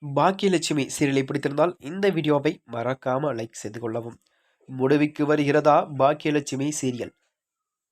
பாக்கியலட்சுமி சீரியலை பிடித்திருந்தால் இந்த வீடியோவை மறக்காம லைக் செய்து கொள்ளவும். முடிவுக்கு வருகிறதா பாக்கியலட்சுமி சீரியல்?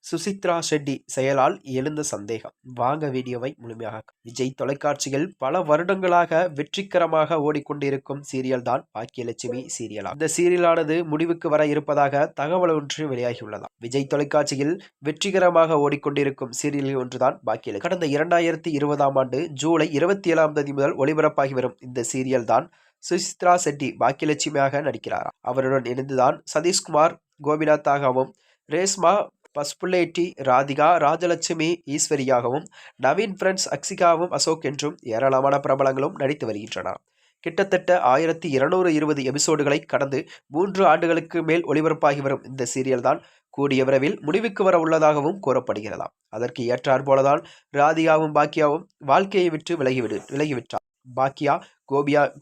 சுசித்ரா ஷெட்டி செயலால் எழுந்த சந்தேகம். வாங்க வீடியோவை முழுமையாக விஜய் தொலைக்காட்சியில் பல வருடங்களாக வெற்றிகரமாக ஓடிக்கொண்டிருக்கும் சீரியல் தான் பாக்கியலட்சுமி சீரியலா. இந்த சீரியலானது முடிவுக்கு வர இருப்பதாக தகவல் ஒன்று வெளியாகியுள்ளதா. விஜய் தொலைக்காட்சியில் வெற்றிகரமாக ஓடிக்கொண்டிருக்கும் சீரியலில் ஒன்றுதான் பாக்கியலட்சுமி. கடந்த 2020ஆம் ஆண்டு ஜூலை 27ஆம் தேதி முதல் ஒளிபரப்பாகி வரும் இந்த சீரியல் தான் சுசித்ரா ஷெட்டி பாக்கியலட்சுமியாக நடிக்கிறார். அவருடன் இணைந்துதான் சதீஷ்குமார் கோபிநாத்தாகவும், ரேஷ்மா பஸ்புலேட்டி, ராதிகா, ராஜலட்சுமி, ஈஸ்வரியாகவும், நவீன் ஃப்ரெண்ட்ஸ், அக்ஷிகாவும், அசோக் என்றும் ஏராளமான பிரபலங்களும் நடித்து வருகின்றனர். கிட்டத்தட்ட 1220 எபிசோடுகளை கடந்து 3 ஆண்டுகளுக்கு மேல் ஒளிபரப்பாகி வரும் இந்த சீரியல் தான் கூடிய விரைவில் முடிவுக்கு வர உள்ளதாகவும் கூறப்படுகிறதாம். அதற்கு ஏற்றாற் போலதான் ராதிகாவும் பாக்கியாவும் வாழ்க்கையை விட்டு விலகிவிட்டார். பாக்கியா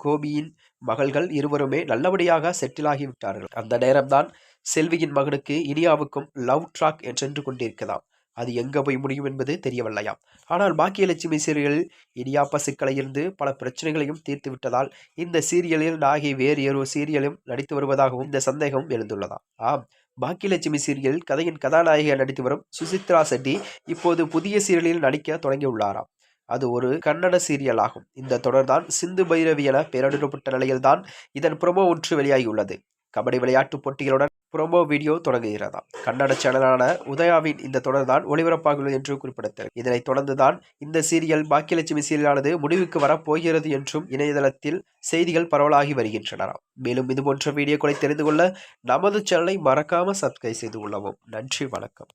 கோபியின் மகள்கள் இருவருமே நல்லபடியாக செட்டில் ஆகிவிட்டார்கள். அந்த நேரம்தான் செல்வியின் மகனுக்கு இனியாவுக்கும் லவ் ட்ராக் சென்று கொண்டிருக்கிறதாம். அது எங்க போய் முடியும் என்பது தெரியவில்லையாம். ஆனால் பாக்கியலட்சுமி சீரியலில் இடியாப்ப சிக்கலை இருந்து பல பிரச்சனைகளையும் தீர்த்து விட்டதால் இந்த சீரியலில் நாகி வேறு ஒரு சீரியலும் நடித்து வருவதாகவும் இந்த சந்தேகம் எழுந்துள்ளதாம். ஆம், பாக்கியலட்சுமி சீரியலில் கதையின் கதாநாயகியாக நடித்து வரும் சுசித்ரா ஷெட்டி இப்போது புதிய சீரியலில் நடிக்க தொடங்கியுள்ளாராம். அது ஒரு கன்னட சீரியல் ஆகும். இந்த தொடர்தான் சிந்து பைரவி என பெயரிடப்பட்ட நிலையில்தான் இதன் ப்ரோமோ ஒன்று வெளியாகியுள்ளது. கபடி விளையாட்டு போட்டிகளுடன் ப்ரோமோ வீடியோ தொடங்குகிறதாம். கன்னட சேனலான உதயாவின் இந்த தொடர் தான் ஒளிபரப்பாகுள்ளது என்று குறிப்பிடத்தக்கது. இதனைத் தொடர்ந்துதான் இந்த சீரியல் பாக்கியலட்சுமி சீரியலானது முடிவுக்கு வரப்போகிறது என்றும் இணையதளத்தில் செய்திகள் பரவலாகி வருகின்றன. மேலும் இதுபோன்ற வீடியோக்களை தெரிந்து கொள்ள நமது சேனலை மறக்காம சப்ஸ்கிரைப் செய்து கொள்ளவும். நன்றி, வணக்கம்.